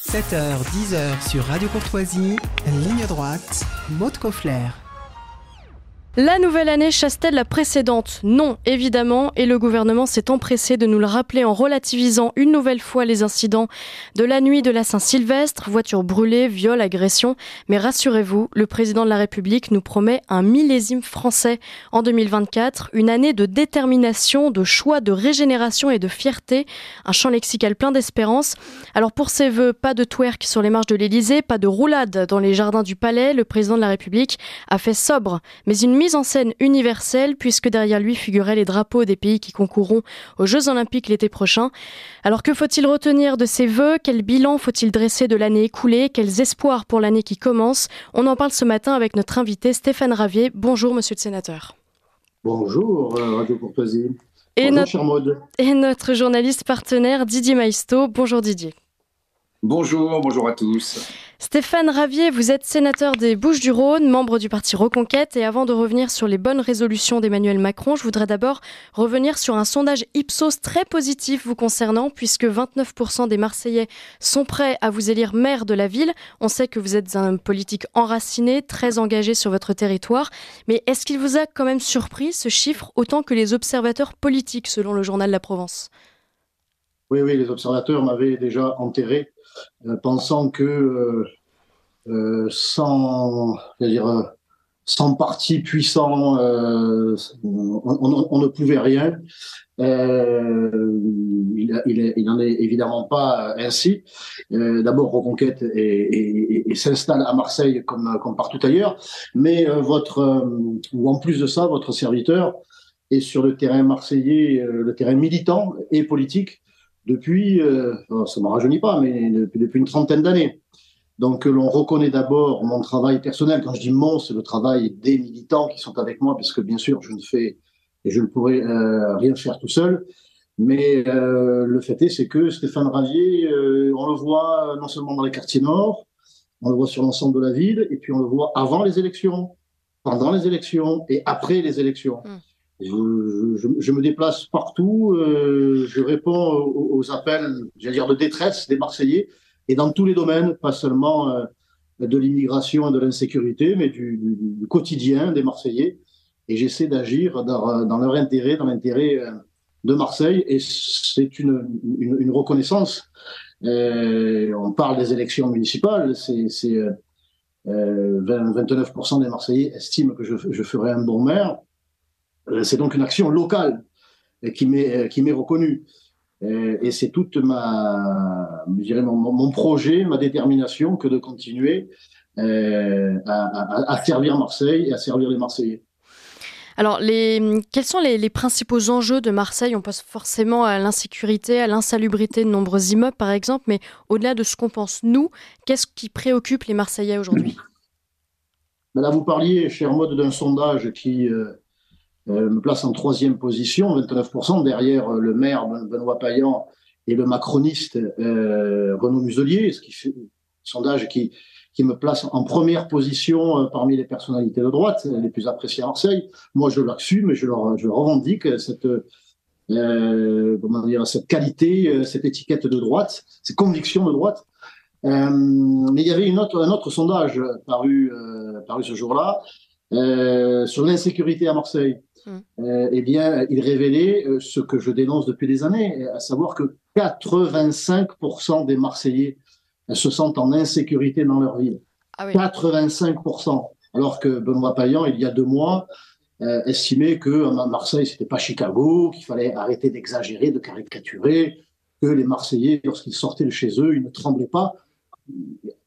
7h, 10h sur Radio Courtoisie, ligne droite, Maud Koffler. La nouvelle année chasse-t-elle la précédente ? Non, évidemment, et le gouvernement s'est empressé de nous le rappeler en relativisant une nouvelle fois les incidents de la nuit de la Saint-Sylvestre, voitures brûlées, viols, agressions. Mais rassurez-vous, le président de la République nous promet un millésime français en 2024, une année de détermination, de choix, de régénération et de fierté, un champ lexical plein d'espérance. Alors pour ses vœux, pas de twerk sur les marches de l'Élysée, pas de roulade dans les jardins du Palais, le président de la République a fait sobre, mais une mise en scène universelle, puisque derrière lui figuraient les drapeaux des pays qui concourront aux Jeux Olympiques l'été prochain. Alors que faut-il retenir de ces vœux ? Quel bilan faut-il dresser de l'année écoulée ? Quels espoirs pour l'année qui commence ? On en parle ce matin avec notre invité Stéphane Ravier. Bonjour monsieur le sénateur. Bonjour Radio Courtoisie. Bonjour chère Maud. Et notre journaliste partenaire Didier Maisto. Bonjour Didier. Bonjour à tous. Stéphane Ravier, vous êtes sénateur des Bouches-du-Rhône, membre du parti Reconquête. Et avant de revenir sur les bonnes résolutions d'Emmanuel Macron, je voudrais d'abord revenir sur un sondage Ipsos très positif vous concernant, puisque 29% des Marseillais sont prêts à vous élire maire de la ville. On sait que vous êtes un politique enraciné, très engagé sur votre territoire. Mais est-ce qu'il vous a quand même surpris, ce chiffre, autant que les observateurs politiques, selon le journal La Provence ? Oui, les observateurs m'avaient déjà enterré, pensant que sans parti puissant, on ne pouvait rien. Il n'en est évidemment pas ainsi. D'abord, Reconquête et s'installe à Marseille comme partout ailleurs, mais ou en plus de ça, votre serviteur est sur le terrain marseillais, le terrain militant et politique, depuis, ça ne me rajeunit pas, mais depuis une trentaine d'années. Donc, l'on reconnaît d'abord mon travail personnel. Quand je dis mon, c'est le travail des militants qui sont avec moi, parce que bien sûr, je ne fais et je ne pourrais rien faire tout seul. Mais le fait est, c'est que Stéphane Ravier, on le voit non seulement dans les quartiers nord, on le voit sur l'ensemble de la ville, et puis on le voit avant les élections, pendant les élections et après les élections. Je me déplace partout, je réponds aux appels, j'allais dire de détresse des Marseillais, et dans tous les domaines, pas seulement de l'immigration et de l'insécurité, mais du quotidien des Marseillais. Et j'essaie d'agir dans leur intérêt, dans l'intérêt de Marseille, et c'est une reconnaissance. On parle des élections municipales, 29% des Marseillais estiment que je ferai un bon maire. C'est donc une action locale qui m'est reconnue. Et c'est toute mon projet, ma détermination que de continuer à servir Marseille et à servir les Marseillais. Alors, quels sont les principaux enjeux de Marseille ? On pense forcément à l'insécurité, à l'insalubrité de nombreux immeubles, par exemple, mais au-delà de ce qu'on pense, nous, qu'est-ce qui préoccupe les Marseillais aujourd'hui ? Là, vous parliez, chère Maud, d'un sondage qui me place en 3e position, 29%, derrière le maire Benoît Payan et le macroniste Renaud Muselier, ce qui fait un sondage qui me place en 1re position parmi les personnalités de droite les plus appréciées à Marseille. Moi, je l'assume et je revendique cette qualité, cette étiquette de droite, ces convictions de droite. Mais il y avait un autre sondage paru ce jour-là sur l'insécurité à Marseille. Eh bien, il révélait ce que je dénonce depuis des années, à savoir que 85% des Marseillais se sentent en insécurité dans leur ville. Ah oui. 85%. Alors que Benoît Payan, il y a 2 mois, estimait que Marseille, c'était pas Chicago, qu'il fallait arrêter d'exagérer, de caricaturer, que les Marseillais, lorsqu'ils sortaient de chez eux, ils ne tremblaient pas.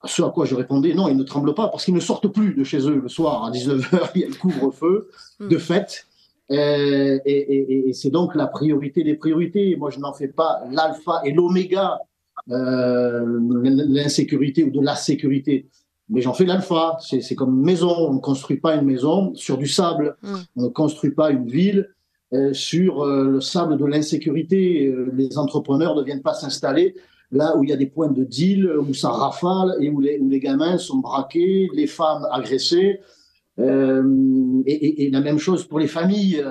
Ce à quoi je répondais, non, ils ne tremblent pas parce qu'ils ne sortent plus de chez eux le soir à 19h, il y a le couvre-feu de fête. Et c'est donc la priorité des priorités. Moi, je n'en fais pas l'alpha et l'oméga, l'insécurité ou de la sécurité. Mais j'en fais l'alpha. C'est comme une maison. On ne construit pas une maison sur du sable. On ne construit pas une ville sur le sable de l'insécurité. Les entrepreneurs ne viennent pas s'installer là où il y a des points de deal, où ça rafale et où les gamins sont braqués, les femmes agressées. Et la même chose pour les familles.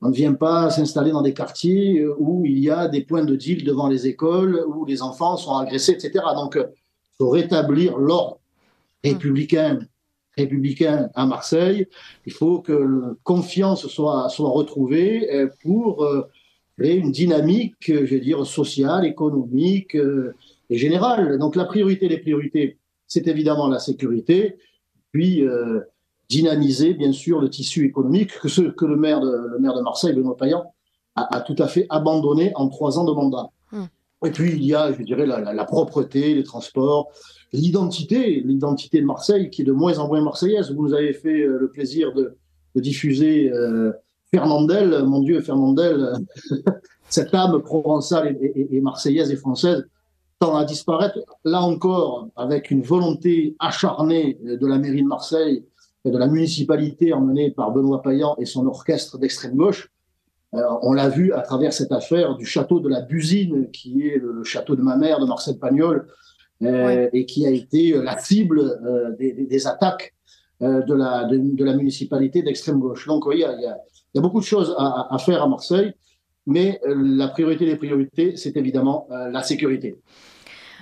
On ne vient pas s'installer dans des quartiers où il y a des points de deal devant les écoles, où les enfants sont agressés, etc. Donc, faut rétablir l'ordre républicain à Marseille. Il faut que la confiance soit retrouvée pour créer une dynamique, je vais dire, sociale, économique et générale. Donc les priorités, c'est évidemment la sécurité, puis dynamiser, bien sûr, le tissu économique que le maire de Marseille, Benoît Payan, a tout à fait abandonné en 3 ans de mandat. Et puis, il y a, je dirais, la propreté, les transports, l'identité de Marseille qui est de moins en moins marseillaise. Vous nous avez fait le plaisir de diffuser Fernandel, mon Dieu, Fernandel, cette âme provençale et marseillaise et française tend à disparaître. Là encore, avec une volonté acharnée de la mairie de Marseille et de la municipalité emmenée par Benoît Payan et son orchestre d'extrême gauche. On l'a vu à travers cette affaire du château de la Busine, qui est le château de ma mère, de Marcel Pagnol, et qui a été la cible des attaques de la municipalité d'extrême gauche. Donc oui, il y a beaucoup de choses à faire à Marseille, mais la priorité des priorités, c'est évidemment la sécurité.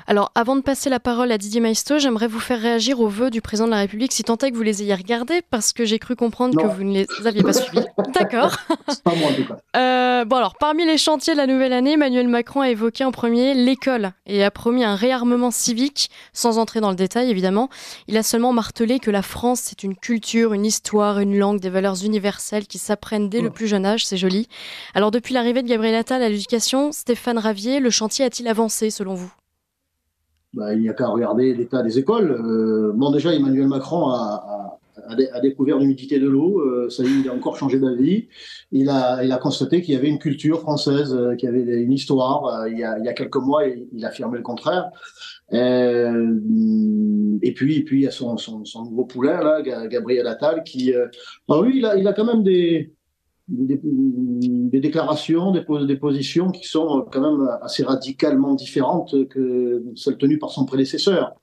Alors, avant de passer la parole à Didier Maisto, j'aimerais vous faire réagir aux vœux du président de la République, si tant est que vous les ayez regardés, parce que j'ai cru comprendre que vous ne les aviez pas suivis. D'accord. C'est pas moi, en tout cas. Bon alors, parmi les chantiers de la nouvelle année, Emmanuel Macron a évoqué en premier l'école et a promis un réarmement civique, sans entrer dans le détail évidemment. Il a seulement martelé que la France, c'est une culture, une histoire, une langue, des valeurs universelles qui s'apprennent dès le plus jeune âge, c'est joli. Alors, depuis l'arrivée de Gabriel Attal à l'éducation, Stéphane Ravier, le chantier a-t-il avancé selon vous ? Il n'y a qu'à regarder l'état des écoles. Déjà, Emmanuel Macron a découvert l'humidité de l'eau. Ça y est, il a encore changé d'avis. Il a constaté qu'il y avait une culture française, qu'il y avait une histoire. Il y a quelques mois, il affirmait le contraire. Et puis, il y a son nouveau poulain, là, Gabriel Attal, qui... lui, il a quand même des déclarations, des positions qui sont quand même assez radicalement différentes que celles tenues par son prédécesseur.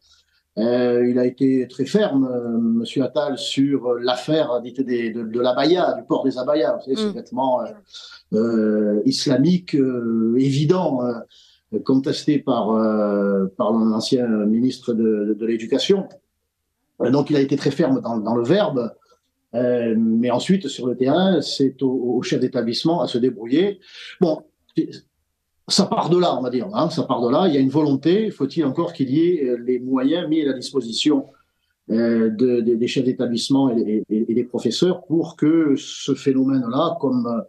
Il a été très ferme, Monsieur Attal, sur l'affaire dite de l'abaya, du port des abayas, vous savez, ce vêtement islamique évident, contesté par l'ancien ministre de l'Éducation. Donc il a été très ferme dans le verbe. Mais ensuite, sur le terrain, c'est au chef d'établissement à se débrouiller. Bon, ça part de là, on va dire. Ça part de là. Il y a une volonté. Faut-il encore qu'il y ait les moyens mis à la disposition des chefs d'établissement et des professeurs pour que ce phénomène-là, comme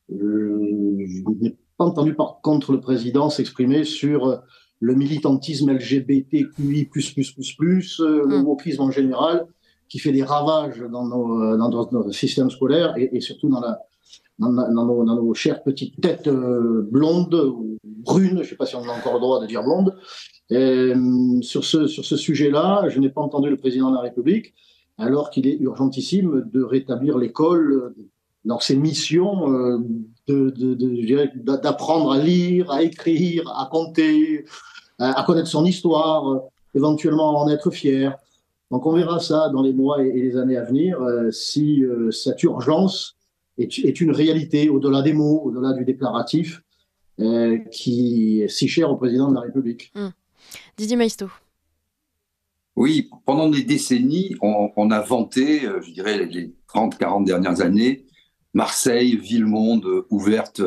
je n'ai pas entendu par contre le président s'exprimer sur le militantisme LGBTQI+++, le wokisme en général, qui fait des ravages dans notre système scolaire et surtout dans nos chères petites têtes blondes ou brunes, je ne sais pas si on a encore le droit de dire blondes. Sur ce sujet-là, je n'ai pas entendu le président de la République, alors qu'il est urgentissime de rétablir l'école dans ses missions d'apprendre à lire, à écrire, à compter, à connaître son histoire, éventuellement en être fier. Donc on verra ça dans les mois et les années à venir, si cette urgence est une réalité au-delà des mots, au-delà du déclaratif, qui est si cher au président de la République. Didier Maisto. Oui, pendant des décennies, on a vanté, je dirais, les 30-40 dernières années, Marseille, ville-monde, ouverte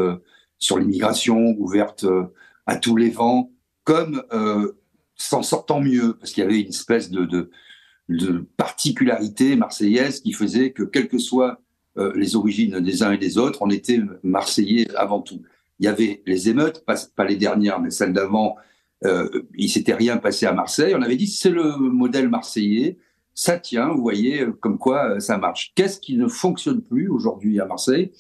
sur l'immigration, ouverte à tous les vents, comme s'en sortant mieux, parce qu'il y avait une espèce de particularité marseillaise qui faisait que, quelles que soient les origines des uns et des autres, on était marseillais avant tout. Il y avait les émeutes, pas les dernières, mais celles d'avant, il s'était rien passé à Marseille. On avait dit, c'est le modèle marseillais, ça tient, vous voyez, comme quoi ça marche. Qu'est-ce qui ne fonctionne plus aujourd'hui à Marseille ?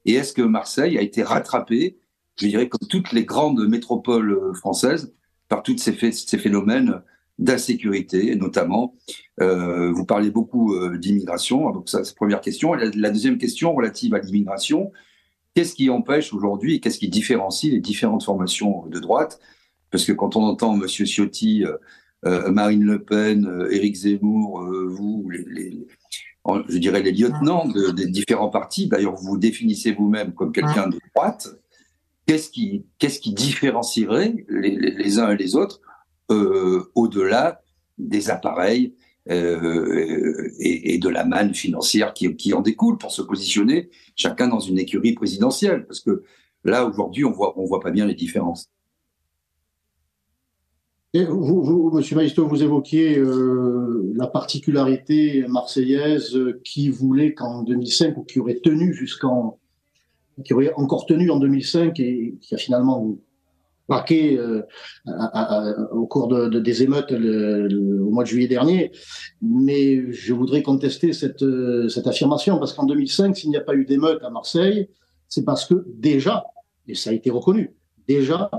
Et est-ce que Marseille a été rattrapée, je dirais, comme toutes les grandes métropoles françaises, par tous ces phénomènes d'insécurité, notamment. Vous parlez beaucoup d'immigration, donc ça, c'est la première question. Et la deuxième question relative à l'immigration, qu'est-ce qui empêche aujourd'hui et qu'est-ce qui différencie les différentes formations de droite ? Parce que quand on entend M. Ciotti, Marine Le Pen, Éric Zemmour, vous, je dirais les lieutenants des différents partis, d'ailleurs vous vous définissez vous-même comme quelqu'un de droite, qu'est-ce qui différencierait les uns et les autres ? au-delà des appareils et de la manne financière qui en découle pour se positionner chacun dans une écurie présidentielle. Parce que là, aujourd'hui, on voit pas bien les différences. Et vous, Monsieur Maistre, vous évoquiez la particularité marseillaise qui voulait qu'en 2005, ou qui aurait encore tenu en 2005 et qui a finalement craqué au cours des émeutes au mois de juillet dernier. Mais je voudrais contester cette affirmation, parce qu'en 2005, s'il n'y a pas eu d'émeute à Marseille, c'est parce que déjà, et ça a été reconnu, déjà,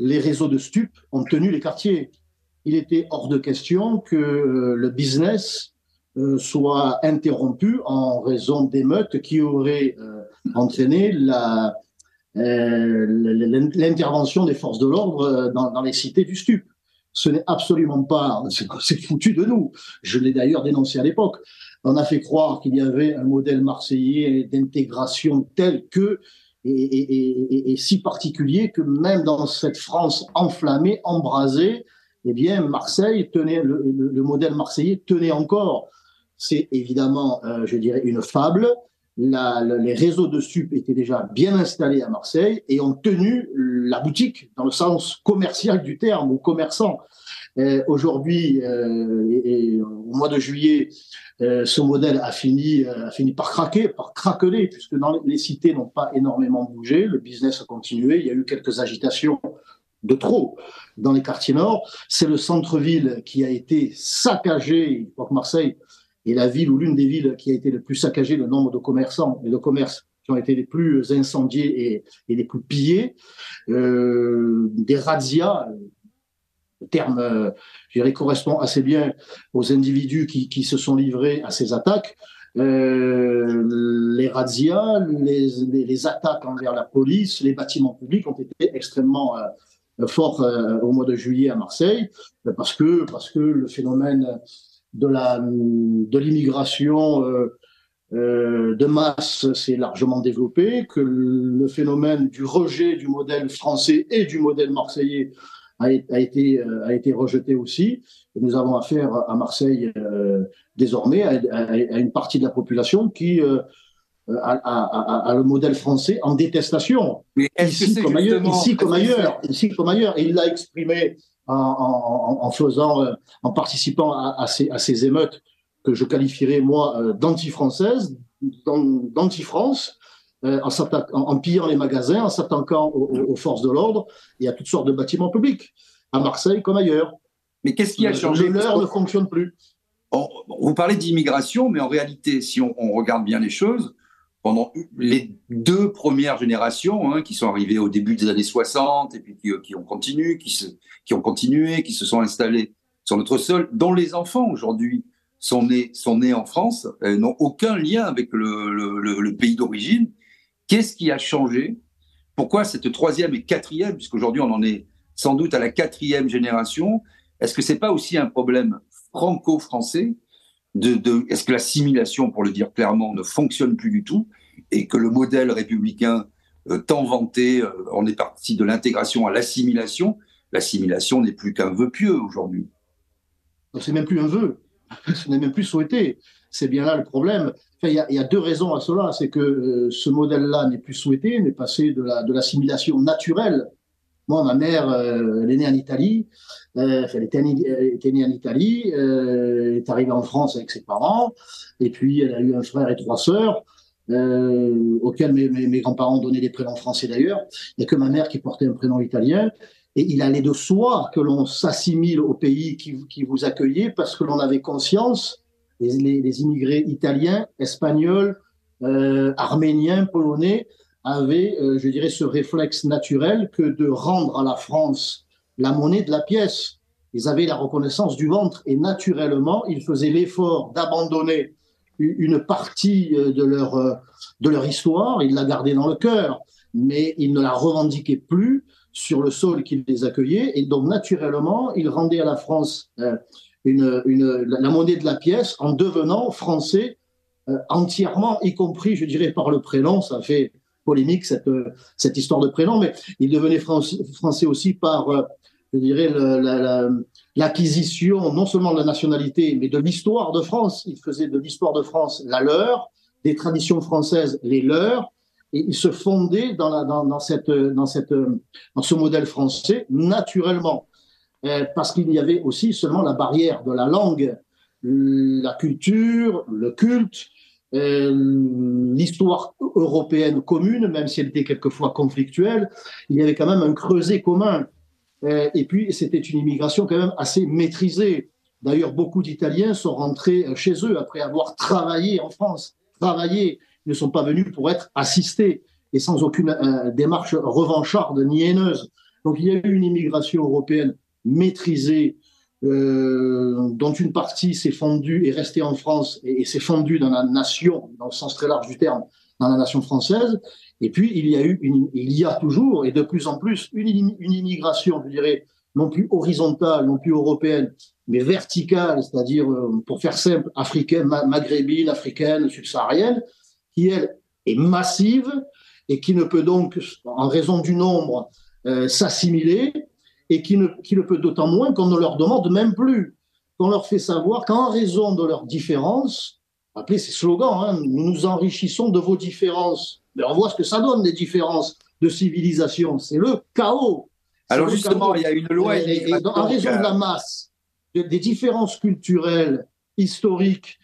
les réseaux de stupes ont tenu les quartiers. Il était hors de question que le business soit interrompu en raison d'émeutes qui auraient entraîné l'intervention des forces de l'ordre dans les cités du stup. Ce n'est absolument pas, c'est foutu de nous. Je l'ai d'ailleurs dénoncé à l'époque. On a fait croire qu'il y avait un modèle marseillais d'intégration tel que et si particulier que même dans cette France enflammée, embrasée, eh bien, Marseille tenait, le modèle marseillais tenait encore. C'est évidemment, je dirais, une fable. Les réseaux de stup étaient déjà bien installés à Marseille et ont tenu la boutique dans le sens commercial du terme, ou commerçant. Aujourd'hui, au mois de juillet, ce modèle a fini par craqueler, puisque les cités n'ont pas énormément bougé, le business a continué, il y a eu quelques agitations de trop dans les quartiers nord. C'est le centre-ville qui a été saccagé. Je crois que Marseille est la ville ou l'une des villes qui a été le plus saccagée, le nombre de commerçants et de commerces qui ont été les plus incendiés et les plus pillés. Des razzias, le terme, je dirais, correspond assez bien aux individus qui se sont livrés à ces attaques. Les razzias, les attaques envers la police, les bâtiments publics ont été extrêmement forts au mois de juillet à Marseille, parce que le phénomène de l'immigration de masse s'est largement développé, que le phénomène du rejet du modèle français et du modèle marseillais a été rejeté aussi. Et nous avons affaire à Marseille désormais à une partie de la population qui a le modèle français en détestation, ici comme ailleurs. Et il l'a exprimé en participant à ces émeutes que je qualifierais, moi, d'anti-françaises, d'anti-France, en pillant les magasins, en s'attaquant aux forces de l'ordre et à toutes sortes de bâtiments publics, à Marseille comme ailleurs. Mais qu'est-ce qui a changé ? L'heure ne fonctionne plus. Vous parlez d'immigration, mais en réalité, si on regarde bien les choses, pendant les deux premières générations qui sont arrivées au début des années 60 et puis qui ont continué, qui se sont installés sur notre sol, dont les enfants aujourd'hui sont nés en France, n'ont aucun lien avec le pays d'origine. Qu'est-ce qui a changé ? Pourquoi cette troisième et quatrième, puisqu'aujourd'hui on en est sans doute à la quatrième génération, est-ce que c'est pas aussi un problème franco-français est-ce que l'assimilation, pour le dire clairement, ne fonctionne plus du tout et que le modèle républicain tant vanté, on est parti de l'intégration à l'assimilation. L'assimilation n'est plus qu'un vœu pieux aujourd'hui. C'est même plus un vœu, ce n'est même plus souhaité. C'est bien là le problème. Enfin, il y a deux raisons à cela. C'est que ce modèle-là n'est plus souhaité, n'est passé de l'assimilation naturelle. Moi, ma mère, elle est née en Italie. Elle était née en Italie, est arrivée en France avec ses parents, et puis elle a eu un frère et trois sœurs, auxquels mes grands-parents donnaient des prénoms français d'ailleurs. Il n'y a que ma mère qui portait un prénom italien. Et il allait de soi que l'on s'assimile au pays qui vous accueillait, parce que l'on avait conscience, les immigrés italiens, espagnols, arméniens, polonais, avaient, je dirais, ce réflexe naturel que de rendre à la France la monnaie de la pièce. Ils avaient la reconnaissance du ventre et naturellement, ils faisaient l'effort d'abandonner une partie de leur histoire. Ils la gardaient dans le cœur, mais ils ne la revendiquaient plus sur le sol qui les accueillait. Et donc, naturellement, ils rendaient à la France la monnaie de la pièce en devenant français entièrement, y compris, je dirais, par le prénom. Ça fait polémique, cette histoire de prénom, mais ils devenaient français aussi par je dirais, l'acquisition non seulement de la nationalité, mais de l'histoire de France. Ils faisaient de l'histoire de France la leur, des traditions françaises les leurs, et ils se fondaient dans ce modèle français naturellement. Parce qu'il y avait aussi seulement la barrière de la langue, la culture, le culte, l'histoire européenne commune, même si elle était quelquefois conflictuelle, il y avait quand même un creuset commun. Et puis, c'était une immigration quand même assez maîtrisée. D'ailleurs, beaucoup d'Italiens sont rentrés chez eux après avoir travaillé en France. Travaillé, ils ne sont pas venus pour être assistés et sans aucune démarche revancharde ni haineuse. Donc, il y a eu une immigration européenne maîtrisée, dont une partie s'est fondue et restée en France et s'est fondue dans la nation, dans le sens très large du terme, dans la nation française. Et puis, il y a toujours, et de plus en plus, une immigration, je dirais, non plus horizontale, non plus européenne, mais verticale, c'est-à-dire, pour faire simple, africaine, maghrébine, africaine, subsaharienne, qui, elle, est massive et qui ne peut donc, en raison du nombre, s'assimiler, et qui ne peut d'autant moins qu'on ne leur demande même plus, qu'on leur fait savoir qu'en raison de leurs différences, rappelez ces slogans, hein, nous nous enrichissons de vos différences. Mais on voit ce que ça donne, des différences de civilisation. C'est le chaos. Alors justement, il y a une loi. En raison de la masse, des différences culturelles, historiques,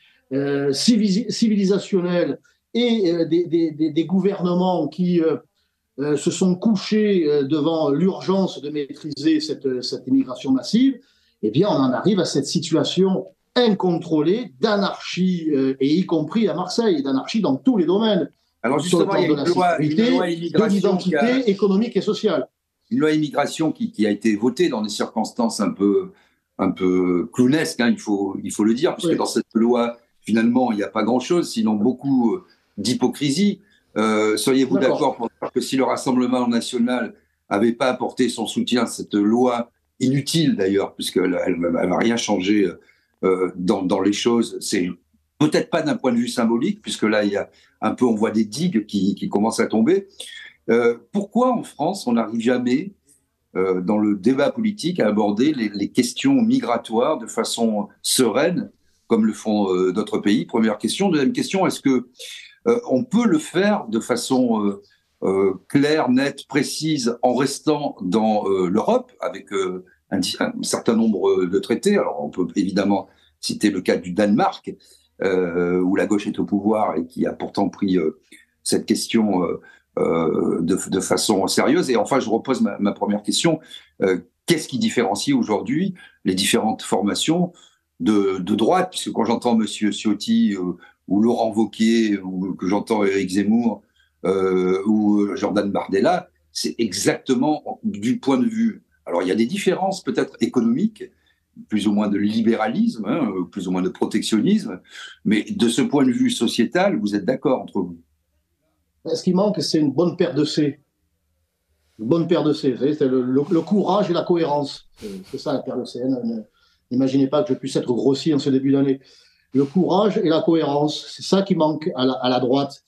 civilisationnelles, et des gouvernements qui se sont couchés devant l'urgence de maîtriser cette immigration massive, eh bien, on en arrive à cette situation incontrôlée d'anarchie, et y compris à Marseille, d'anarchie dans tous les domaines. Alors justement, il y a une loi de l'identité économique et sociale. Une loi immigration qui a été votée dans des circonstances un peu clownesques, hein, il faut le dire, puisque oui, dans cette loi, finalement, il n'y a pas grand-chose, sinon beaucoup d'hypocrisie. Seriez-vous d'accord pour dire que si le Rassemblement national n'avait pas apporté son soutien à cette loi, inutile d'ailleurs, puisqu'elle ne va rien changer dans les choses, c'est peut-être pas d'un point de vue symbolique, puisque là, il y a un peu, on voit des digues qui commencent à tomber. Pourquoi en France, on n'arrive jamais, dans le débat politique, à aborder les questions migratoires de façon sereine, comme le font d'autres pays? Première question. Deuxième question, est-ce que on peut le faire de façon claire, nette, précise, en restant dans l'Europe, avec un certain nombre de traités? Alors, on peut évidemment citer le cas du Danemark, où la gauche est au pouvoir et qui a pourtant pris cette question de façon sérieuse. Et enfin, je repose ma première question. Qu'est-ce qui différencie aujourd'hui les différentes formations de droite? Puisque quand j'entends M. Ciotti ou Laurent Wauquiez, ou que j'entends Éric Zemmour ou Jordan Bardella, c'est exactement du point de vue. Alors, il y a des différences peut-être économiques, plus ou moins de libéralisme, hein, plus ou moins de protectionnisme, mais de ce point de vue sociétal, vous êtes d'accord entre vous? Ce qui manque, c'est une bonne paire de C. Une bonne paire de C, c'est le courage et la cohérence. C'est ça la paire de C. N'imaginez pas que je puisse être grossier en ce début d'année. Le courage et la cohérence, c'est ça qui manque à la droite.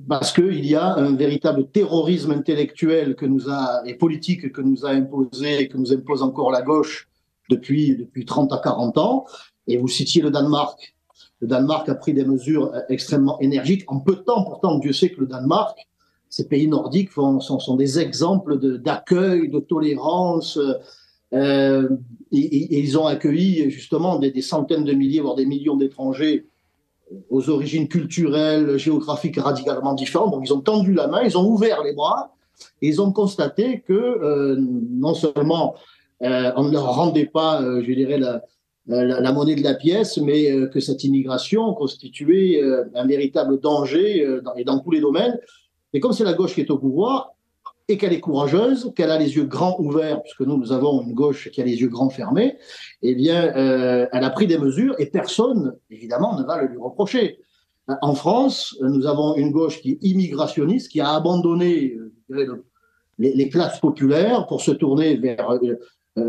Parce qu'il y a un véritable terrorisme intellectuel et politique que nous a imposé et que nous impose encore la gauche depuis 30 à 40 ans. Et vous citiez le Danemark. Le Danemark a pris des mesures extrêmement énergiques. En peu de temps, pourtant, Dieu sait que le Danemark, ces pays nordiques sont des exemples d'accueil, de tolérance. Et ils ont accueilli justement des centaines de milliers, voire des millions d'étrangers aux origines culturelles, géographiques radicalement différentes. Donc, ils ont tendu la main, ils ont ouvert les bras, et ils ont constaté que non seulement on ne leur rendait pas, je dirais, la monnaie de la pièce, mais que cette immigration constituait un véritable danger dans tous les domaines. Et comme c'est la gauche qui est au pouvoir, et qu'elle est courageuse, qu'elle a les yeux grands ouverts, puisque nous avons une gauche qui a les yeux grands fermés, eh bien, elle a pris des mesures et personne, évidemment, ne va le lui reprocher. En France, nous avons une gauche qui est immigrationniste, qui a abandonné les classes populaires pour se tourner vers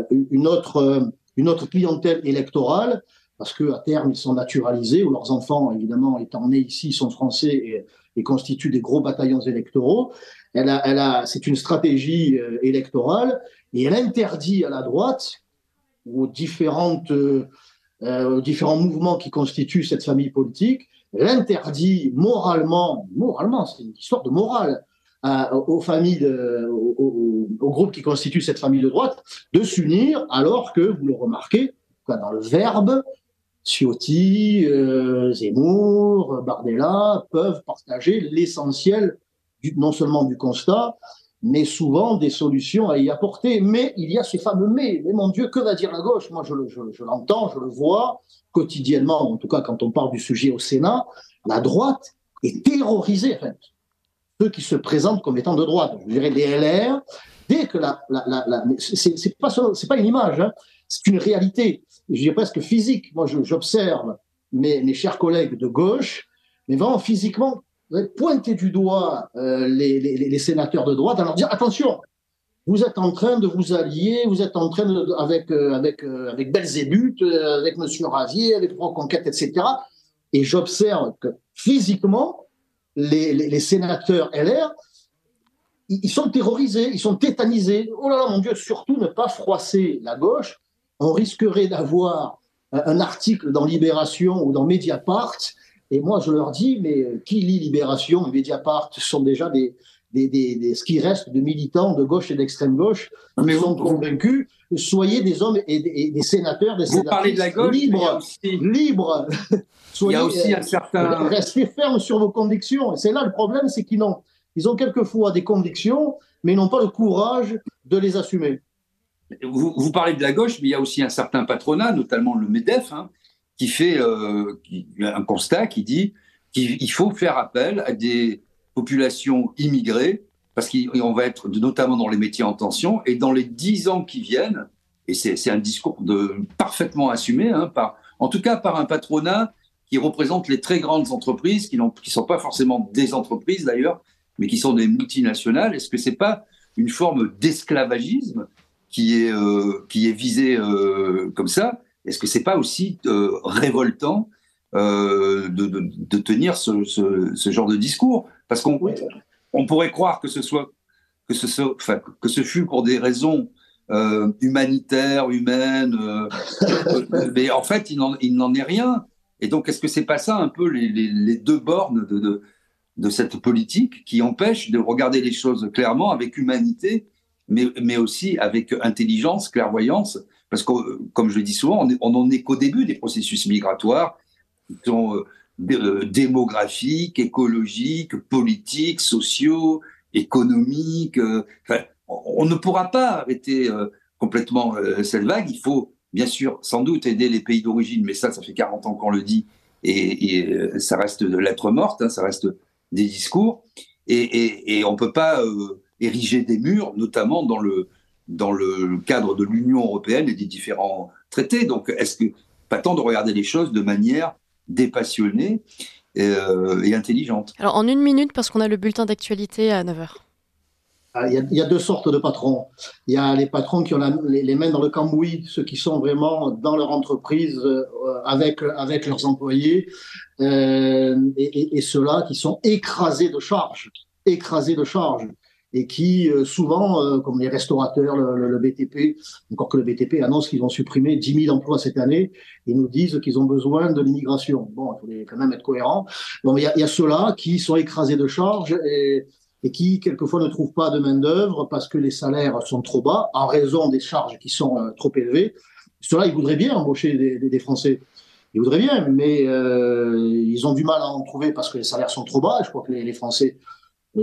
une autre clientèle électorale, parce qu'à terme, ils sont naturalisés, ou leurs enfants, évidemment, étant nés ici, sont français et constituent des gros bataillons électoraux. C'est une stratégie électorale Et elle interdit à la droite, aux différents mouvements qui constituent cette famille politique, elle interdit moralement, c'est une histoire de morale, aux familles, aux groupes qui constituent cette famille de droite, de s'unir, alors que, vous le remarquez, dans le verbe, Ciotti, Zemmour, Bardella peuvent partager l'essentiel, non seulement du constat, mais souvent des solutions à y apporter. Mais il y a ces fameux mais. Mais mon Dieu, que va dire la gauche? Moi, je l'entends, je le vois quotidiennement, en tout cas quand on parle du sujet au Sénat, la droite est terrorisée, en fait. Ceux qui se présentent comme étant de droite, je dirais les LR, dès que c'est pas une image, hein, c'est une réalité, je dirais presque physique. Moi, j'observe mes chers collègues de gauche, mais vraiment physiquement, pointer du doigt les sénateurs de droite, en leur dire attention, vous êtes en train de vous allier, vous êtes en train avec Belzébuth, avec Monsieur Ravier, avec Reconquête, etc. Et j'observe que physiquement, les sénateurs LR, ils sont terrorisés, ils sont tétanisés. Oh là là, mon Dieu, surtout ne pas froisser la gauche. On risquerait d'avoir un article dans Libération ou dans Mediapart. Et moi, je leur dis, mais qui lit Libération et Mediapart? Ce sont déjà ce qui reste de militants de gauche et d'extrême gauche qui sont convaincus. Soyez des hommes et des sénateurs, des sénatrices parlez de la gauche, libres. Il y a aussi un certain... Restez fermes sur vos convictions. Et c'est là le problème, c'est qu'ils ont quelquefois des convictions, mais ils n'ont pas le courage de les assumer. Vous parlez de la gauche, mais il y a aussi un certain patronat, notamment le MEDEF, hein, qui fait un constat qui dit qu'il faut faire appel à des populations immigrées, parce qu'on va être notamment dans les métiers en tension, et dans les 10 ans qui viennent, et c'est un discours parfaitement assumé, hein, en tout cas par un patronat qui représente les très grandes entreprises, qui ne sont pas forcément des entreprises d'ailleurs, mais qui sont des multinationales. Est-ce que ce n'est pas une forme d'esclavagisme qui est visée comme ça? Est-ce que ce n'est pas aussi révoltant de tenir ce genre de discours? Parce qu'on pourrait croire que ce fut pour des raisons humanitaires, humaines, mais en fait, il n'en est rien. Et donc, est-ce que c'est pas ça un peu les deux bornes de cette politique qui empêchent de regarder les choses clairement, avec humanité, mais aussi avec intelligence, clairvoyance? Parce que, comme je le dis souvent, on n'en est qu'au début des processus migratoires qui sont démographiques, écologiques, politiques, sociaux, économiques. On ne pourra pas arrêter complètement cette vague. Il faut, bien sûr, sans doute aider les pays d'origine, mais ça fait 40 ans qu'on le dit, et ça reste de lettres mortes, hein, ça reste des discours, et on ne peut pas ériger des murs, notamment dans le cadre de l'Union européenne et des différents traités. Donc, est-ce que pas temps de regarder les choses de manière dépassionnée et intelligente? Alors, en 1 minute, parce qu'on a le bulletin d'actualité à 9h. Il y a 2 sortes de patrons. Il y a les patrons qui ont les mains dans le cambouis, ceux qui sont vraiment dans leur entreprise avec leurs employés, et ceux-là qui sont écrasés de charges, et qui souvent, comme les restaurateurs, le BTP, encore que le BTP annonce qu'ils vont supprimer 10 000 emplois cette année, ils nous disent qu'ils ont besoin de l'immigration. Bon, il faut quand même être cohérent. Bon, il y a ceux-là qui sont écrasés de charges et qui, quelquefois, ne trouvent pas de main-d'œuvre parce que les salaires sont trop bas, en raison des charges qui sont trop élevées. Ceux-là, ils voudraient bien embaucher des Français. Ils voudraient bien, mais ils ont du mal à en trouver parce que les salaires sont trop bas. Je crois que les Français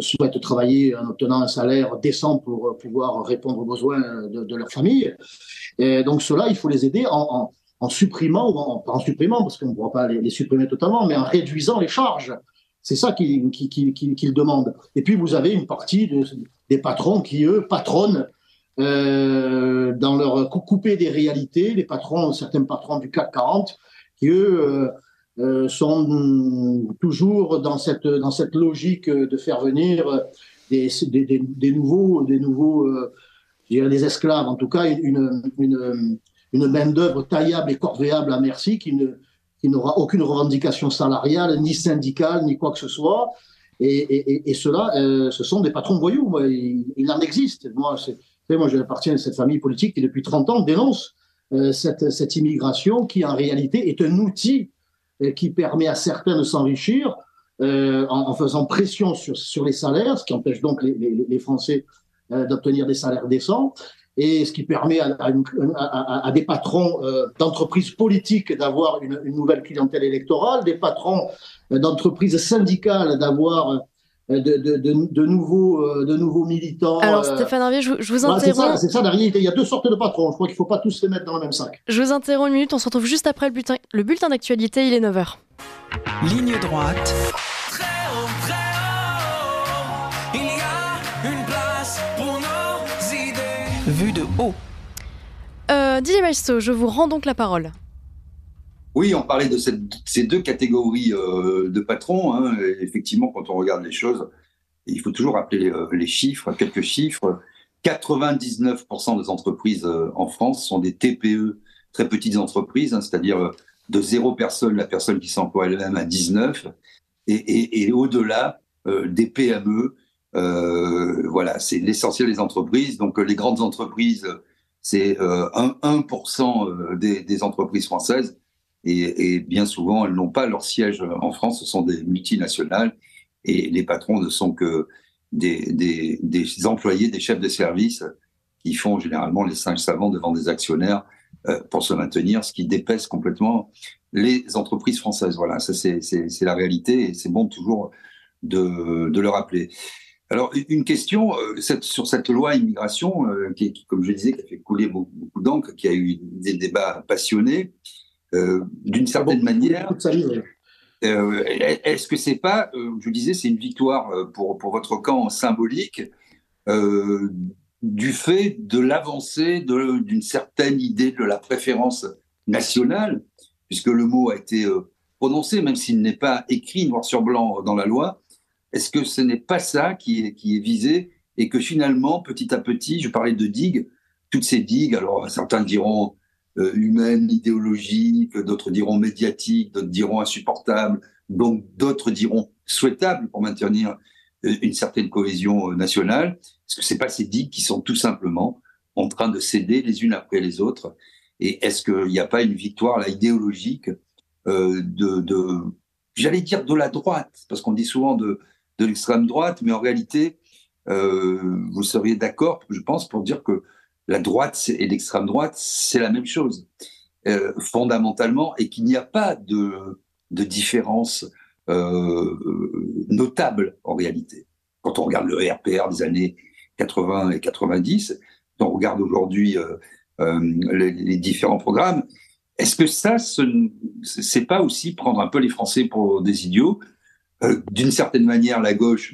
souhaitent travailler en obtenant un salaire décent pour pouvoir répondre aux besoins de leur famille. Et donc, ceux-là, il faut les aider en supprimant, ou pas en supprimant, parce qu'on ne pourra pas les supprimer totalement, mais en réduisant les charges. C'est ça qu'ils demandent. Et puis, vous avez une partie des patrons qui, eux, patronnent dans leur couper des réalités. Les patrons, certains patrons du CAC 40, qui, eux, sont toujours dans cette logique de faire venir des nouveaux, je dirais des esclaves, en tout cas, une main-d'œuvre taillable et corvéable à merci qui n'aura aucune revendication salariale, ni syndicale, ni quoi que ce soit. Et ceux-là, ce sont des patrons voyous. Il en existe. Moi, savez, moi, j'appartiens à cette famille politique qui, depuis 30 ans, dénonce cette immigration qui, en réalité, est un outil qui permet à certains de s'enrichir en faisant pression sur les salaires, ce qui empêche donc les Français d'obtenir des salaires décents, et ce qui permet à des patrons d'entreprises politiques d'avoir une nouvelle clientèle électorale, des patrons d'entreprises syndicales d'avoir de nouveaux militants. Alors Stéphane Hervier, je vous interromps. C'est ça la réalité. Il y a deux sortes de patrons. Je crois qu'il ne faut pas tous les mettre dans le même sac. Je vous interromps une minute, on se retrouve juste après le bulletin d'actualité, il est 9h. Ligne droite. Très haut, il y a une place pour nos idées. Vue de haut. Didier Maistre, je vous rends donc la parole. Oui, on parlait de ces deux catégories de patrons. Hein. Effectivement, quand on regarde les choses, il faut toujours rappeler les chiffres, quelques chiffres. 99% des entreprises en France sont des TPE, très petites entreprises, hein, c'est-à-dire de 0 personne, la personne qui s'emploie elle-même à 19, et au-delà des PME. Voilà, c'est l'essentiel des entreprises. Donc les grandes entreprises, c'est 1% des entreprises françaises. Et bien souvent, elles n'ont pas leur siège en France, ce sont des multinationales et les patrons ne sont que des employés, des chefs de service qui font généralement les singes savants devant des actionnaires pour se maintenir, ce qui dépaisse complètement les entreprises françaises. Voilà, ça c'est la réalité et c'est bon toujours de le rappeler. Alors, une question sur cette loi immigration, qui, comme je disais, qui a fait couler beaucoup d'encre, qui a eu des débats passionnés. D'une certaine manière, est-ce que c'est pas, je disais, c'est une victoire pour votre camp symbolique du fait de l'avancée d'une certaine idée de la préférence nationale, puisque le mot a été prononcé, même s'il n'est pas écrit noir sur blanc dans la loi. Est-ce que ce n'est pas ça qui est visé et que finalement, petit à petit, je parlais de digues, toutes ces digues, alors certains diront humaines, idéologiques, d'autres diront médiatiques, d'autres diront insupportables, donc d'autres diront souhaitables pour maintenir une certaine cohésion nationale. Est-ce que c'est pas ces digues qui sont tout simplement en train de céder les unes après les autres? Et est-ce qu'il n'y a pas une victoire là, idéologique j'allais dire de la droite, parce qu'on dit souvent de l'extrême droite, mais en réalité, vous seriez d'accord, je pense, pour dire que la droite et l'extrême droite, c'est la même chose, fondamentalement, et qu'il n'y a pas de différence notable en réalité. Quand on regarde le RPR des années 80 et 90, quand on regarde aujourd'hui les différents programmes, est-ce que ça, c'est pas aussi prendre un peu les Français pour des idiots? D'une certaine manière, la gauche,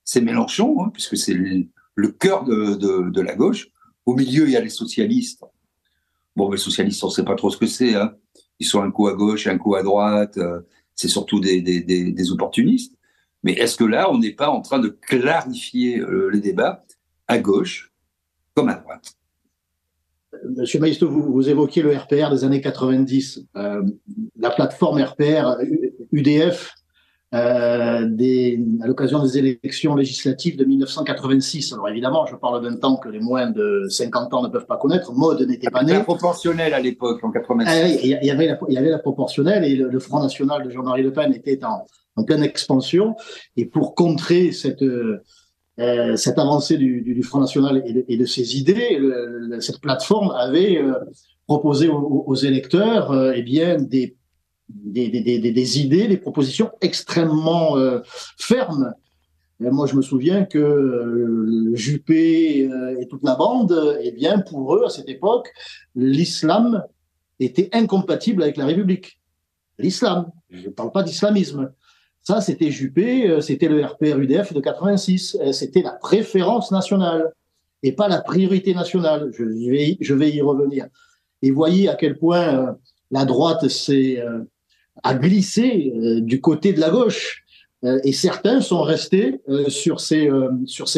c'est Mélenchon, hein, puisque c'est le cœur de la gauche. Au milieu, il y a les socialistes. Bon, les socialistes, on ne sait pas trop ce que c'est. Hein. Ils sont un coup à gauche et un coup à droite. C'est surtout des opportunistes. Mais est-ce que là, on n'est pas en train de clarifier les débats à gauche comme à droite? Monsieur Maistre, vous évoquiez le RPR des années 90. La plateforme RPR UDF, à l'occasion des élections législatives de 1986. Alors évidemment, je parle d'un temps que les moins de 50 ans ne peuvent pas connaître. Mode n'était pas né. La proportionnelle à l'époque, en 86. Il y avait la proportionnelle et le Front National de Jean-Marie Le Pen était en pleine expansion. Et pour contrer cette avancée du Front National et de ses idées, cette plateforme avait proposé aux électeurs eh bien des idées, des propositions extrêmement fermes. Et moi, je me souviens que Juppé et toute la bande, eh bien, pour eux, à cette époque, l'islam était incompatible avec la République. L'islam, je ne parle pas d'islamisme. Ça, c'était Juppé, c'était le RPR-UDF de 86. C'était la préférence nationale et pas la priorité nationale. Je vais y revenir. Et voyez à quel point la droite a glissé du côté de la gauche. Et certains sont restés sur ces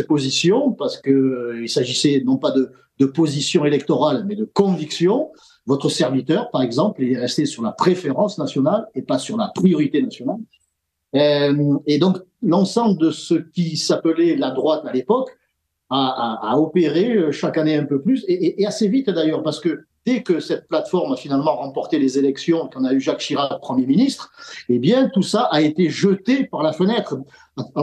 positions parce qu'il s'agissait non pas de position électorale, mais de conviction. Votre serviteur, par exemple, il est resté sur la préférence nationale et pas sur la priorité nationale. Et donc, l'ensemble de ce qui s'appelait la droite à l'époque à opérer chaque année un peu plus, et assez vite d'ailleurs, parce que dès que cette plateforme a finalement remporté les élections, qu'on a eu Jacques Chirac Premier ministre, eh bien tout ça a été jeté par la fenêtre.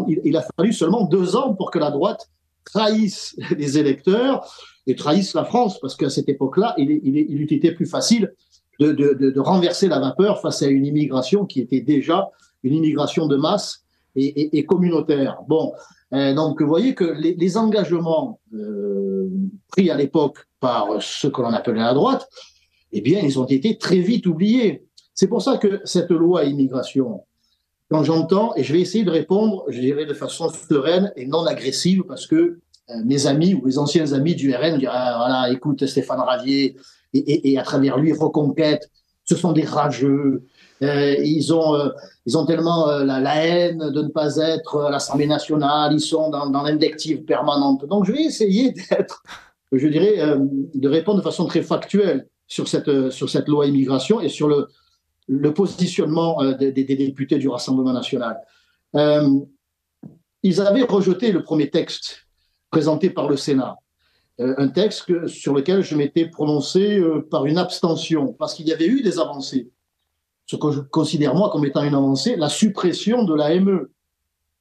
Il a fallu seulement 2 ans pour que la droite trahisse les électeurs et trahisse la France, parce qu'à cette époque-là, il eût été plus facile de renverser la vapeur face à une immigration qui était déjà une immigration de masse et communautaire. Bon, donc vous voyez que les engagements pris à l'époque par ce que l'on appelait la droite, eh bien, ils ont été très vite oubliés. C'est pour ça que cette loi immigration, quand j'entends, et je vais essayer de répondre, je dirais de façon sereine et non agressive, parce que mes amis ou les anciens amis du RN diront, voilà, écoute, Stéphane Ravier, et à travers lui, Reconquête, ce sont des rageux. Ils ont tellement la haine de ne pas être à l'Assemblée nationale, ils sont dans l'invective permanente. Donc je vais essayer d'être, je dirais, de répondre de façon très factuelle sur cette loi immigration et sur le positionnement des députés du Rassemblement national. Ils avaient rejeté le premier texte présenté par le Sénat. Un texte sur lequel je m'étais prononcé par une abstention, parce qu'il y avait eu des avancées. Ce que je considère, moi, comme étant une avancée, la suppression de l'AME.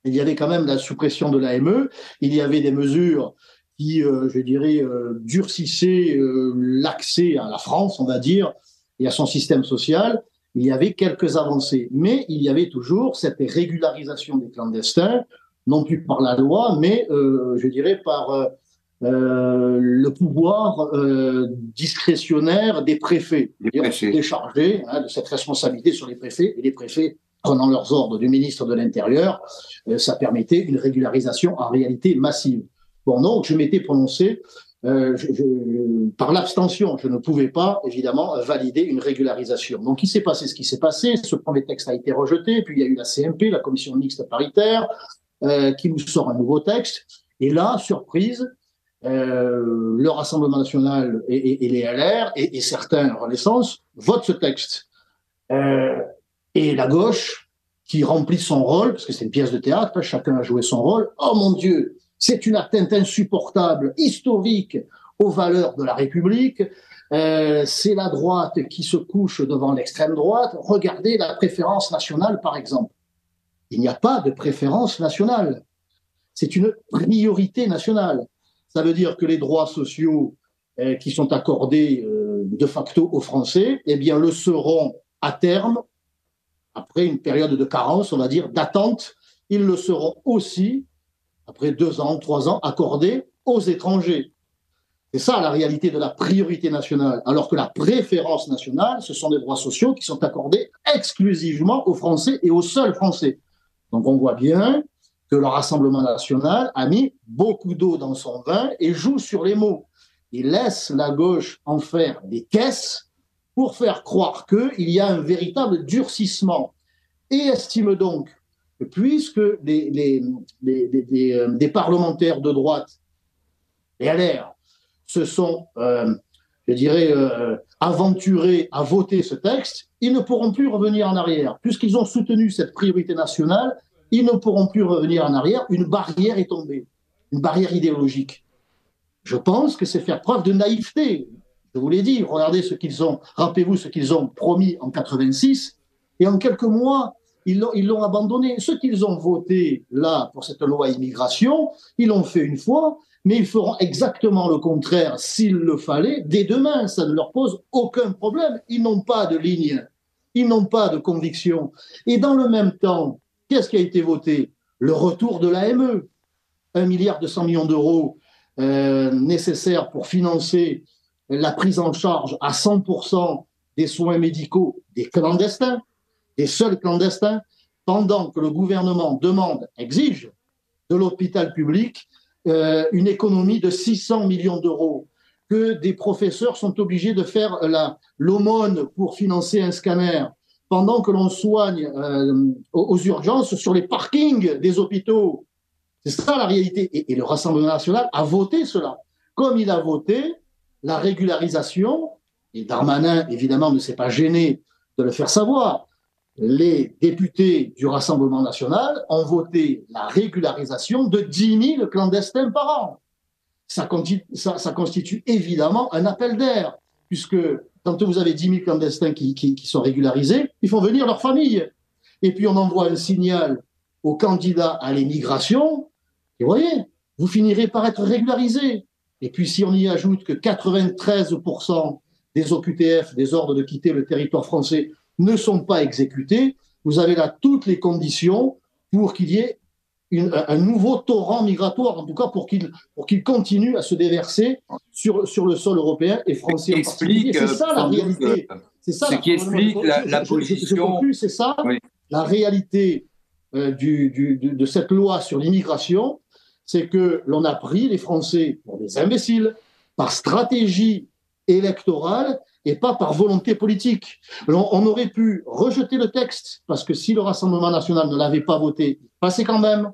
Il y avait quand même la suppression de l'AME, il y avait des mesures qui, je dirais, durcissaient l'accès à la France, on va dire, et à son système social. Il y avait quelques avancées, mais il y avait toujours cette régularisation des clandestins, non plus par la loi, mais, je dirais, par le pouvoir discrétionnaire des préfets, déchargés de cette responsabilité sur les préfets, et les préfets prenant leurs ordres du ministre de l'Intérieur, ça permettait une régularisation en réalité massive. Bon, donc je m'étais prononcé par l'abstention, je ne pouvais pas évidemment valider une régularisation. Donc il s'est passé ce qui s'est passé, ce premier texte a été rejeté, puis il y a eu la CMP, la commission mixte paritaire, qui nous sort un nouveau texte, et là, surprise, le Rassemblement national et les LR et certains Renaissance votent ce texte. Et la gauche, qui remplit son rôle, parce que c'est une pièce de théâtre, chacun a joué son rôle, oh mon Dieu, c'est une atteinte insupportable, historique aux valeurs de la République, c'est la droite qui se couche devant l'extrême droite, regardez la préférence nationale par exemple. Il n'y a pas de préférence nationale, c'est une priorité nationale. Ça veut dire que les droits sociaux qui sont accordés de facto aux Français, eh bien, le seront à terme, après une période de carence, on va dire, d'attente, ils le seront aussi, après 2 ans, 3 ans, accordés aux étrangers. C'est ça la réalité de la priorité nationale. Alors que la préférence nationale, ce sont des droits sociaux qui sont accordés exclusivement aux Français et aux seuls Français. Donc on voit bien que le Rassemblement national a mis beaucoup d'eau dans son vin et joue sur les mots. Il laisse la gauche en faire des caisses pour faire croire qu'il y a un véritable durcissement. Et estime donc que puisque des parlementaires de droite, les LR, se sont, je dirais, aventurés à voter ce texte, ils ne pourront plus revenir en arrière. Puisqu'ils ont soutenu cette priorité nationale, ils ne pourront plus revenir en arrière. Une barrière est tombée, une barrière idéologique. Je pense que c'est faire preuve de naïveté. Je vous l'ai dit, regardez rappelez-vous ce qu'ils ont promis en 86, et en quelques mois, ils l'ont abandonné. Ce qu'ils ont voté là pour cette loi immigration, ils l'ont fait une fois, mais ils feront exactement le contraire s'il le fallait dès demain. Ça ne leur pose aucun problème. Ils n'ont pas de ligne, ils n'ont pas de conviction. Et dans le même temps, qu'est-ce qui a été voté? Le retour de l'AME, 1,2 milliard d'euros nécessaires pour financer la prise en charge à 100% des soins médicaux des clandestins, des seuls clandestins, pendant que le gouvernement exige de l'hôpital public une économie de 600 millions d'euros, que des professeurs sont obligés de faire l'aumône pour financer un scanner, pendant que l'on soigne aux urgences sur les parkings des hôpitaux. C'est ça la réalité. Et le Rassemblement national a voté cela. Comme il a voté la régularisation, et Darmanin, évidemment, ne s'est pas gêné de le faire savoir, les députés du Rassemblement national ont voté la régularisation de 10 000 clandestins par an. ça constitue évidemment un appel d'air, puisque quand vous avez 10 000 clandestins qui sont régularisés, ils font venir leur famille. Et puis on envoie un signal aux candidats à l'immigration, et vous voyez, vous finirez par être régularisés. Et puis si on y ajoute que 93% des OQTF, des ordres de quitter le territoire français, ne sont pas exécutés, vous avez là toutes les conditions pour qu'il y ait un nouveau torrent migratoire, en tout cas pour qu'il continue à se déverser sur le sol européen et français en particulier. C'est ça la réalité. C'est ça ce qui explique la position. C'est ça oui. La réalité de cette loi sur l'immigration, c'est que l'on a pris les Français pour des imbéciles, par stratégie électorale et pas par volonté politique. On aurait pu rejeter le texte, parce que si le Rassemblement national ne l'avait pas voté, il passait quand même.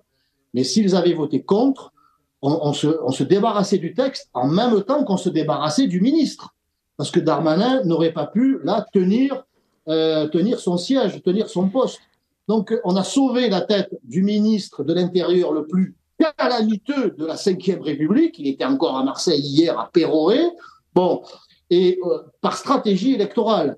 Mais s'ils avaient voté contre, on se débarrassait du texte en même temps qu'on se débarrassait du ministre. Parce que Darmanin n'aurait pas pu, là, tenir son siège, tenir son poste. Donc, on a sauvé la tête du ministre de l'Intérieur le plus calamiteux de la Ve République. Il était encore à Marseille hier, à pérorer. Bon, et par stratégie électorale,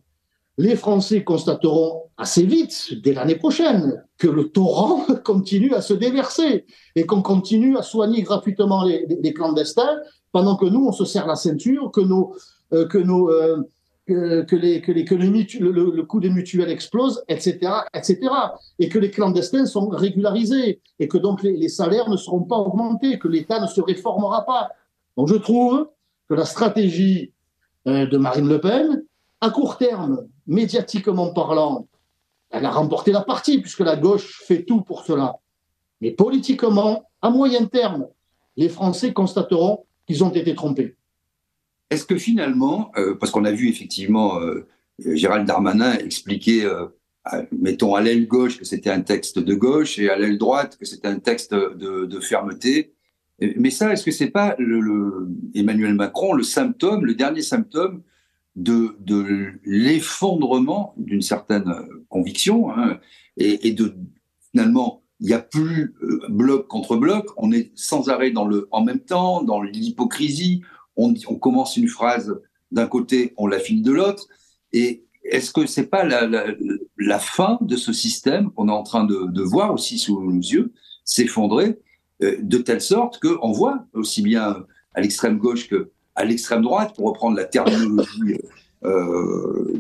les Français constateront assez vite, dès l'année prochaine, que le torrent continue à se déverser et qu'on continue à soigner gratuitement les clandestins pendant que nous, on se serre la ceinture, que le coût des mutuelles explose, etc., etc., et que les clandestins sont régularisés, et que donc les salaires ne seront pas augmentés, que l'État ne se réformera pas. Donc je trouve que la stratégie de Marine Le Pen, à court terme, médiatiquement parlant, elle a remporté la partie, puisque la gauche fait tout pour cela. Mais politiquement, à moyen terme, les Français constateront qu'ils ont été trompés. Est-ce que finalement, parce qu'on a vu effectivement Gérald Darmanin expliquer, mettons à l'aile gauche que c'était un texte de gauche et à l'aile droite que c'était un texte de fermeté, mais ça, est-ce que c'est pas Emmanuel Macron le dernier symptôme de l'effondrement d'une certaine conviction, hein, et de finalement il n'y a plus bloc contre bloc, on est sans arrêt dans le en même temps, dans l'hypocrisie. On commence une phrase d'un côté, on la finit de l'autre. Et est-ce que c'est pas la fin de ce système qu'on est en train de voir aussi sous nos yeux s'effondrer, de telle sorte qu'on voit aussi bien à l'extrême gauche qu'à l'extrême droite, pour reprendre la terminologie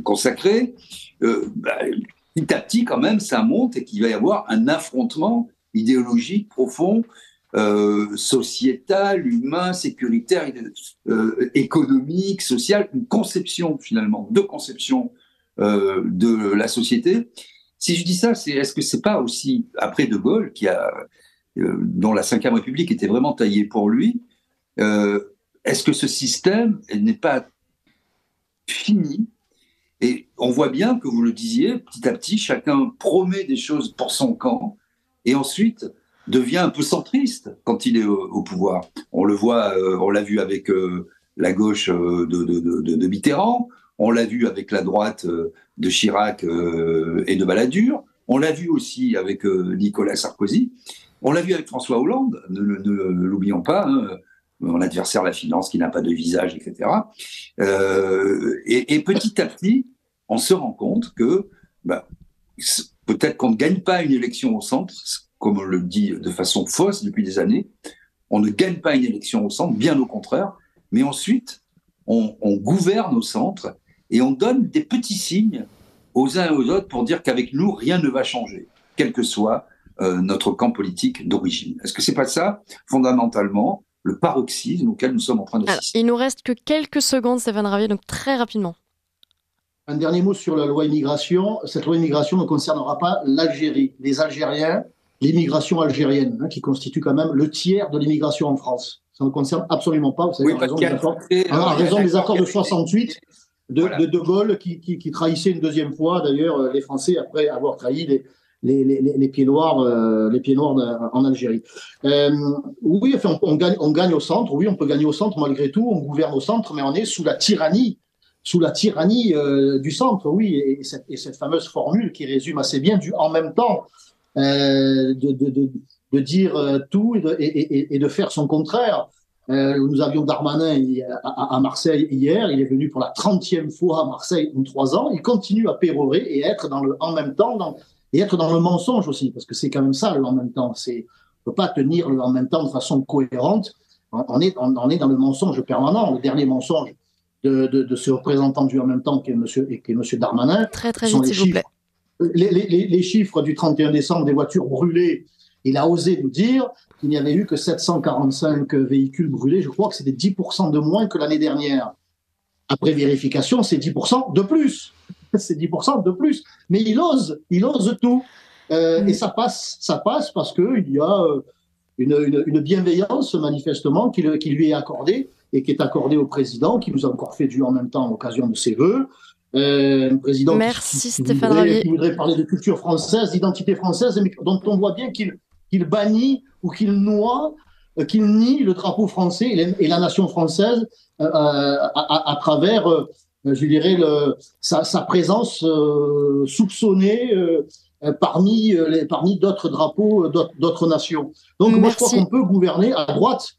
consacrée, petit à petit quand même ça monte et qu'il va y avoir un affrontement idéologique profond, sociétal, humain, sécuritaire, économique, social, une conception finalement, deux conceptions de la société. Si je dis ça, est-ce que c'est pas aussi après De Gaulle dont la Ve République était vraiment taillée pour lui, est-ce que ce système n'est pas fini? Et on voit bien que vous le disiez, petit à petit, chacun promet des choses pour son camp, et ensuite devient un peu centriste quand il est au pouvoir. On le voit, on l'a vu avec la gauche de Mitterrand, on l'a vu avec la droite de Chirac et de Balladur, on l'a vu aussi avec Nicolas Sarkozy, on l'a vu avec François Hollande, ne l'oublions pas, hein, mon adversaire la finance qui n'a pas de visage, etc. Et petit à petit, on se rend compte que peut-être qu'on ne gagne pas une élection au centre, comme on le dit de façon fausse depuis des années, on ne gagne pas une élection au centre, bien au contraire, mais ensuite, on gouverne au centre et on donne des petits signes aux uns et aux autres pour dire qu'avec nous, rien ne va changer, quel que soit notre camp politique d'origine. Est-ce que c'est pas ça, fondamentalement, le paroxysme auquel nous sommes en train d'assister? Il nous reste que quelques secondes, Stéphane Ravier, donc très rapidement. Un dernier mot sur la loi immigration. Cette loi immigration ne concernera pas l'Algérie. Les Algériens, l'immigration algérienne, qui constitue quand même le tiers de l'immigration en France. Ça ne concerne absolument pas, vous savez, en raison des accords de 68 de Gaulle qui trahissait une deuxième fois, d'ailleurs, les Français après avoir trahi les pieds noirs en Algérie. Oui, enfin, on gagne au centre. Oui, on peut gagner au centre malgré tout. On gouverne au centre, mais on est sous la tyrannie du centre, oui. Et cette fameuse formule qui résume assez bien du en même temps, de dire tout et de faire son contraire. Nous avions Darmanin à Marseille hier. Il est venu pour la 30e fois à Marseille en 3 ans. Il continue à pérorer et être dans le en même temps, et être dans le mensonge aussi, parce que c'est quand même ça le en même temps. On ne peut pas tenir le en même temps de façon cohérente. On est dans le mensonge permanent. Le dernier mensonge de ce représentant du en même temps qui est monsieur Darmanin. Très très vite, s'il vous plaît. Les chiffres du 31 décembre des voitures brûlées, il a osé nous dire qu'il n'y avait eu que 745 véhicules brûlés. Je crois que c'était 10% de moins que l'année dernière. Après vérification, c'est 10% de plus. C'est 10% de plus. Mais il ose tout. Et ça passe parce qu'il y a une bienveillance, manifestement, qui lui est accordée et qui est accordée au président, qui nous a encore fait du en même temps à l'occasion de ses vœux. Un président qui voudrait parler de culture française, d'identité française, mais dont on voit bien qu'il bannit ou qu'il nie le drapeau français et la nation française à travers, je dirais, sa présence soupçonnée parmi d'autres drapeaux d'autres nations. Donc moi je crois qu'on peut gouverner à droite.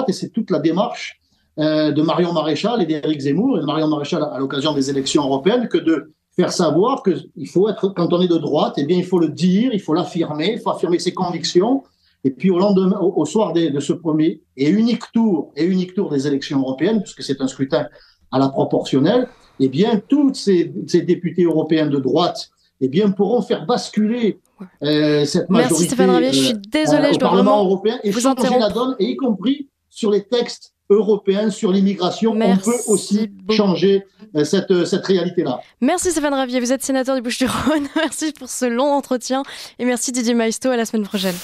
Et c'est toute la démarche de Marion Maréchal et d'Éric Zemmour, et de Marion Maréchal à l'occasion des élections européennes, que de faire savoir qu'il faut être, quand on est de droite, eh bien, il faut le dire, il faut l'affirmer, il faut affirmer ses convictions. Et puis, au soir de ce premier et unique tour des élections européennes, puisque c'est un scrutin à la proportionnelle, eh bien, tous ces députés européens de droite, eh bien, pourront faire basculer cette majorité. Merci Stéphane Ravier, je suis désolée, je dois vraiment européen et vous changer la donne, et y compris sur les textes européens, sur l'immigration. Merci on peut aussi changer cette réalité-là. Merci Stéphane Ravier, vous êtes sénateur du Bouches-du-Rhône. Merci pour ce long entretien et merci Didier Maisto, à la semaine prochaine.